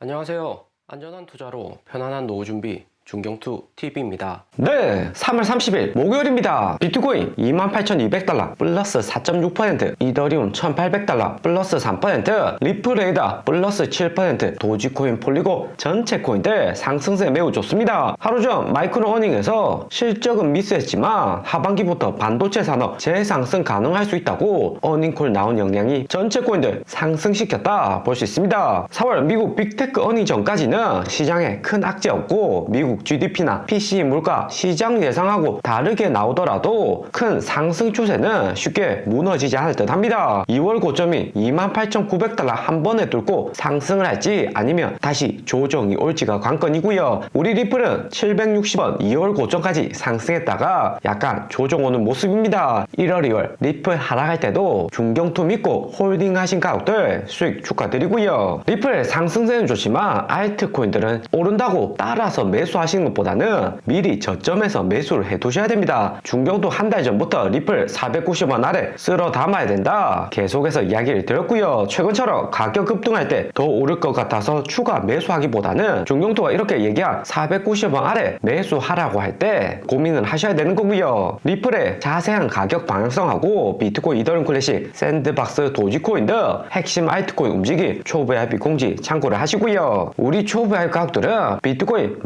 안녕하세요. 안전한 투자로 편안한 노후 준비 중경투 TV입니다. 네, 3월 30일 목요일입니다. 비트코인 28,200달러 플러스 4.6%, 이더리움 1,800달러 플러스 3%, 리플레이더 플러스 7%, 도지코인 폴리고 전체 코인들 상승세 매우 좋습니다. 하루 전 마이크로 어닝에서 실적은 미스했지만 하반기부터 반도체 산업 재상승 가능할 수 있다고 어닝콜 나온 영향이 전체 코인들 상승시켰다 볼 수 있습니다. 4월 미국 빅테크 어닝 전까지는 시장에 큰 악재 없고 미국 GDP나 PC 물가 시장 예상하고 다르게 나오더라도 큰 상승 추세는 쉽게 무너지지 않을 듯 합니다. 2월 고점인 28,900달러 한 번에 뚫고 상승을 할지 아니면 다시 조정이 올지가 관건이고요. 우리 리플은 760원 2월 고점까지 상승했다가 약간 조정 오는 모습입니다. 1월 2월 리플 하락할 때도 중경투 믿고 홀딩 하신 가족들 수익 축하드리고요. 리플 상승세는 좋지만 알트코인들은 오른다고 따라서 매수하시는 것보다는 미리 저점에서 매수를 해두셔야 됩니다. 중경도 한 달 전부터 리플 490원 아래 쓸어 담아야 된다 계속해서 이야기를 드렸고요. 최근처럼 가격 급등할 때 더 오를 것 같아서 추가 매수하기보다는 중경도가 이렇게 얘기한 490원 아래 매수하라고 할 때 고민을 하셔야 되는 거고요. 리플의 자세한 가격 방향성하고 비트코인, 이더리움 클래식, 샌드박스, 도지코인 등 핵심 알트코인 움직임 초보 VIP 공지 참고를 하시고요. 우리 초보 VIP 가격들은 비트코인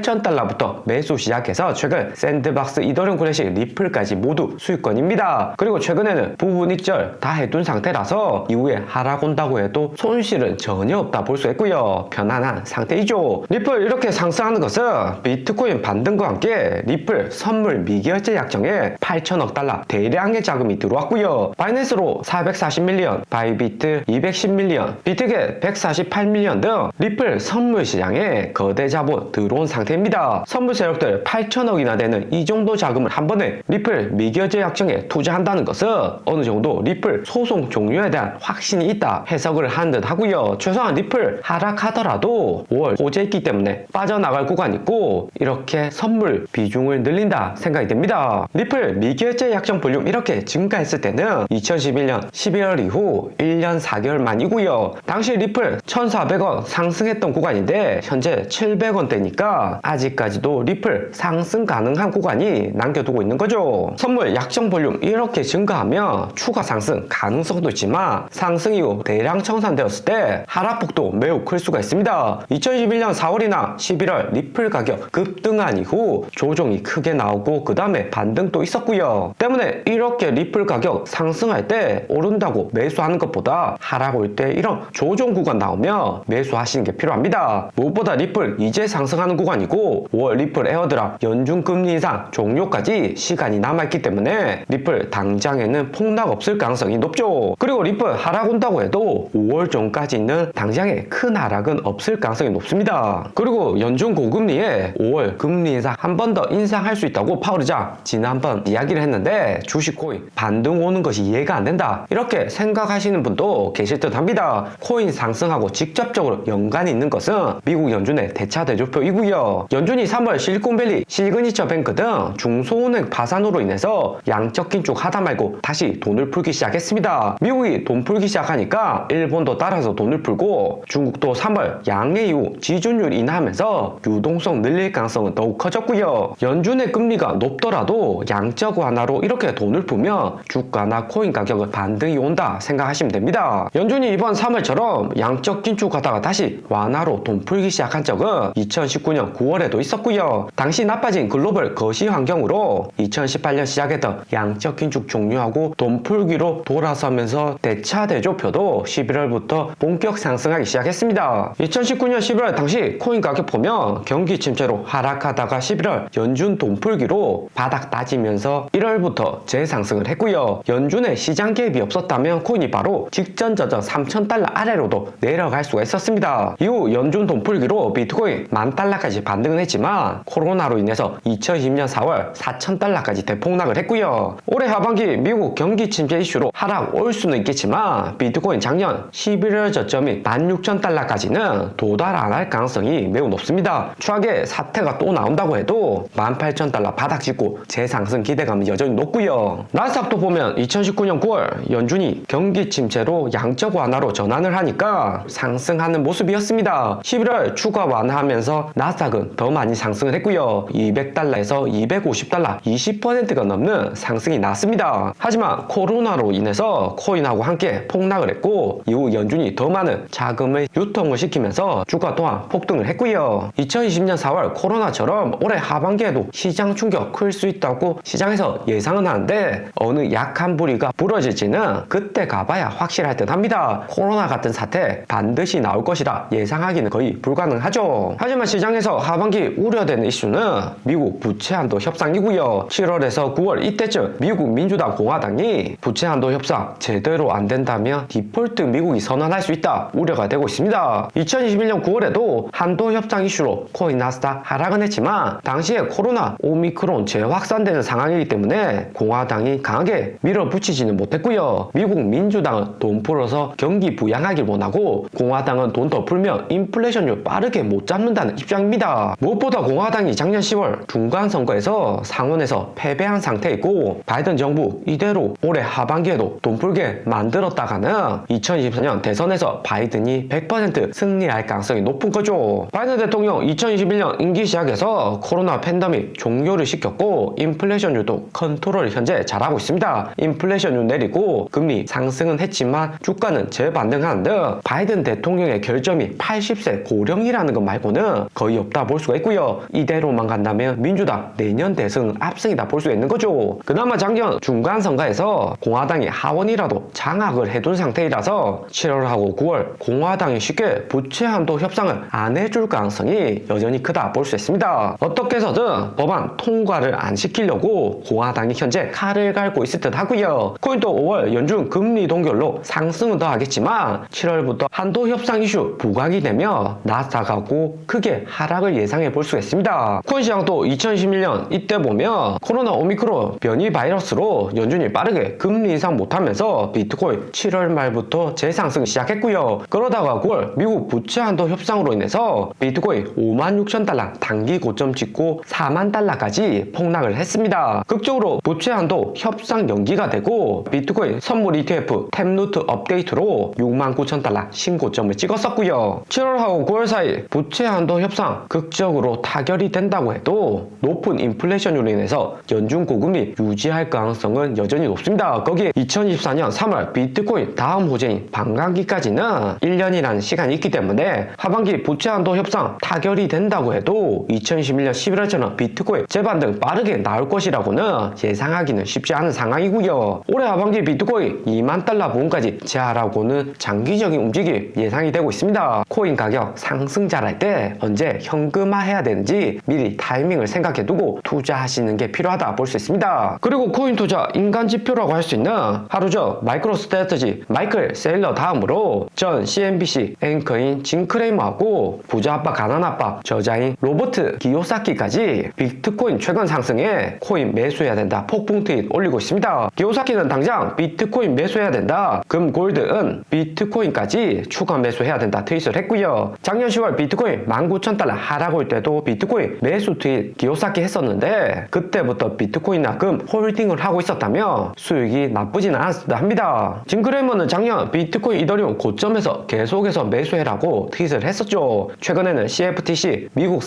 18,000달러부터 매수 시작해서 최근 샌드박스, 이더리움 클래식, 리플까지 모두 수익권입니다. 그리고 최근에는 부분 익절 다 해둔 상태라서 이후에 하락 온다고 해도 손실은 전혀 없다 볼 수 있고요. 편안한 상태이죠. 리플 이렇게 상승하는 것은 비트코인 반등과 함께 리플 선물 미결제 약정에 8천억 달러 대량의 자금이 들어왔고요. 바이낸스로 440밀리언, 바이비트 210밀리언, 비트겟 148밀리언 등 리플 선물 시장에 거대 자본 들어온 상태입니다. 선물 세력들 8천억이나 되는 이 정도 자금을 한 번에 리플 미결제 약정에 투자한다는 것은 어느 정도 리플 소송 종료에 대한 확신이 있다 해석을 한 듯 하고요. 최소한 리플 하락하더라도 5월 호재 있기 때문에 빠져나갈 구간이 있고 이렇게 선물 비중을 늘린다 생각이 됩니다. 리플 미결제 약정 볼륨 이렇게 증가했을 때는 2011년 12월 이후 1년 4개월 만이고요. 당시 리플 1,400원 상승했던 구간인데 현재 700원대니까 아직까지도 리플 상승 가능한 구간이 남겨두고 있는 거죠. 선물 약정 볼륨 이렇게 증가하면 추가 상승 가능성도 있지만 상승 이후 대량 청산되었을 때 하락폭도 매우 클 수가 있습니다. 2021년 4월이나 11월 리플 가격 급등한 이후 조정이 크게 나오고 그 다음에 반등도 있었고요. 때문에 이렇게 리플 가격 상승할 때 오른다고 매수하는 것보다 하락 올 때 이런 조정 구간 나오면 매수하시는 게 필요합니다. 무엇보다 리플 이제 상승하는 구간이고 5월 리플 에어드랍 연중 금리 인상 종료까지 시간이 남아있기 때문에 리플 당장에는 폭락 없을 가능성이 높죠. 그리고 리플 하락 온다고 해도 5월 전까지는 당장에 큰 하락은 없을 가능성이 높습니다. 그리고 연중 고금리에 5월 금리 인상 한 번 더 인상할 수 있다고 파월의장 지난번 이야기를 했는데 주식 코인 반등 오는 것이 이해가 안 된다 이렇게 생각하시는 분도 계실 듯 합니다. 코인 상승하고 직접적으로 연관이 있는 것은 미국 연준의 대차 대조표이고요. 연준이 3월 실리콘밸리, 시그니처 뱅크 등 중소은행 파산으로 인해서 양적 긴축 하다 말고 다시 돈을 풀기 시작했습니다. 미국이 돈 풀기 시작하니까 일본도 따라서 돈을 풀고 중국도 3월 양해 이후 지준율 인하하면서 유동성 늘릴 가능성은 더욱 커졌고요. 연준의 금리가 높더라도 양적 완화로 이렇게 돈을 풀면 주가나 코인 가격은 반등이 온다 생각하시면 됩니다. 연준이 이번 3월처럼 양적 긴축하다가 다시 완화로 돈 풀기 시작한 적은 2019년 9월에도 있었고요. 당시 나빠진 글로벌 거시 환경으로 2018년 시작했던 양적 긴축 종료하고 돈 풀기로 돌아서면서 대차 대조표도 11월부터 본격 상승하기 시작했습니다. 2019년 11월 당시 코인 가격 보면 경기 침체로 하락하다가 11월 연준 돈 풀기로 바닥 따지면서 1월부터 재상승을 했고요. 연준의 시장 개입이 없었다면 코인이 바로 직전 저점 3,000달러 아래로도 내려갈 수가 있었습니다. 이후 연준 돈 풀기로 비트코인 10,000달러까지 반등은 했지만 코로나로 인해서 2020년 4월 4,000달러까지 대폭락을 했고요. 올해 하반기 미국 경기 침체 이슈로 하락 올 수는 있겠지만 비트코인 작년 11월 저점인 16,000달러까지는 도달 안 할 가능성이 매우 높습니다. 추하게 사태가 또 나온다고 해도 18,000달러 바닥 찍고 재상승 기대감은 여전히 높고요. 나스닥도 보면 2019년 9월 연준이 경기 침체로 양적 완화로 전환을 하니까 상승하는 모습이었습니다. 11월 추가 완화하면서 나스닥은 더 많이 상승을 했고요. 200달러에서 250달러 20%가 넘는 상승이 났습니다. 하지만 코로나로 인해서 코인하고 함께 폭락을 했고 이후 연준이 더 많은 자금을 유통을 시키면서 주가 또한 폭등을 했고요. 2020년 4월 코로나처럼 올해 하반기에도 시장 충격 클 수 있다고 시장에서 예상은 하는데 어느 약한 부리가 부러질지는 그때 가봐야 확실할 듯 합니다. 코로나 같은 사태 반드시 나올 것이라 예상하기는 거의 불가능하죠. 하지만 시장에서 하반기 우려되는 이슈는 미국 부채 한도 협상이고요. 7월에서 9월 이때쯤 미국 민주당 공화당이 부채 한도 협상 제대로 안 된다면 디폴트 미국이 선언할 수 있다 우려가 되고 있습니다. 2021년 9월에도 한도 협상 이슈로 코인 나스닥 하락은 했지만 당시에 코로나 오미크론 재확산되는 상황이기 때문에 공화당이 강하게 밀어붙이지는 못했고요. 미국 민주당은 돈 풀어서 경기 부양하길 원하고 공화당은 돈 더 풀면 인플레이션율 빠르게 못 잡는다는 입장입니다. 무엇보다 공화당이 작년 10월 중간 선거에서 상원에서 패배한 상태이고 바이든 정부 이대로 올해 하반기에도 돈 풀게 만들었다가는 2024년 대선에서 바이든이 100% 승리할 가능성이 높은 거죠. 바이든 대통령 2021년 임기 시작에서 코로나 팬데믹 종료를 시켰고 인플레이션율도 컨트롤을 현재 잘하고 있습니다. 인플레이션율 내리고 금리 상승은 했지만 주가는 재반등하는 등 바이든 대통령의 결점이 80세 고령이라는 것 말고는 거의 없다 볼 수가 있고요. 이대로만 간다면 민주당 내년 대선 압승이다 볼 수가 있는 거죠. 그나마 작년 중간 선거에서 공화당이 하원이라도 장악을 해둔 상태이라서 7월하고 9월 공화당이 쉽게 부채 한도 협상을 안 해줄 가능성이 여전히 크다 볼 수 있습니다. 어떻게 해서든 법안 통과를 안 시키려고 공화당이 현재 칼을 갈고 있을 듯 하고요. 코인도 5월 연준 금리 동결로 상승은 더 하겠지만 7월부터 한도 협상 이슈 부각이 되며 나스닥하고 크게 하락을 예상해 볼 수가 있습니다. 코인 시장도 2021년 이때 보면 코로나 오미크론 변이 바이러스로 연준이 빠르게 금리 인상 못하면서 비트코인 7월 말부터 재상승 시작했고요. 그러다가 9월 미국 부채 한도 협상으로 인해서 비트코인 56,000달러 단기 고점 찍고 4만 달러까지 폭락을 했습니다. 극적으로 부채 한도 협상 연기가 되고 비트코인 선물 ETF 탭루트 업데이트로 69,000달러 신고점을 찍었었고요. 7월하고 9월 사이 부채 한도 협상 극적으로 타결이 된다고 해도 높은 인플레이션으로 인해서 연준 고금리 유지할 가능성은 여전히 높습니다. 거기에 2024년 3월 비트코인 다음 호재인 반감기까지는 1년이라는 시간이 있기 때문에 하반기 부채 한도 협상 타결이 된다고 해도 2021년 11월처럼 비트코인 재반등 빠르게 나올 것이라고는 예상하기는 쉽지 않은 상황이고요. 올해 하반기 비트코인 2만 달러 부근까지 제하라고는 장기적인 움직임 예상이 되고 있습니다. 코인 가격 상승 잘할 때 언제 현금화해야 되는지 미리 타이밍을 생각해두고 투자하시는 게 필요하다 볼 수 있습니다. 그리고 코인 투자 인간 지표라고 할 수 있는 하루 전 마이크로 스트래터지 마이클 세일러 다음으로 전 CNBC 앵커인 진 크레이머하고 부자 아빠 가난 아빠 저자인 로버트 기요사키까지 비트코인 최근 상승에 코인 매수해야 된다 폭풍 트윗 올리고 있습니다. 기요사키는 당장 비트코인 매수해야 된다 금 골드 은 비트코인까지 추가 매수해야 된다 트윗을 했고요. 작년 10월 비트코인 19,000달러 하락 올 때도 비트코인 매수 트윗 기요사키 했었는데 그때부터 비트코인이나 금 홀딩을 하고 있었다며 수익이 나쁘지는 않았다 합니다. 진 크레이머는 작년 비트코인 이더리움 고점에서 계속해서 매수해라고 트윗을 했었죠. 최근에는 CFTC 미국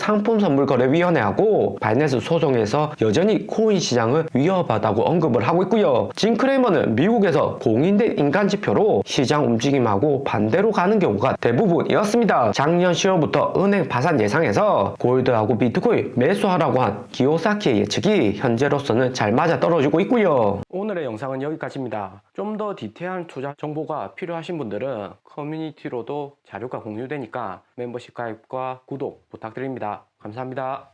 상품선물거래위원회하고 바이낸스 소송에서 여전히 코인 시장을 위협하다고 언급을 하고 있고요. 진 크레이머는 미국에서 공인된 인간지표로 시장 움직임하고 반대로 가는 경우가 대부분이었습니다. 작년 10월부터 은행 파산 예상에서 골드하고 비트코인 매수하라고 한 기요사키의 예측이 현재로서는 잘 맞아 떨어지고 있고요. 오늘의 영상은 여기까지입니다. 좀 더 디테일한 투자 정보가 필요하신 분들은 커뮤니티로도 자료가 공유되니까 멤버십 가입과 구독 부탁드립니다. 감사합니다.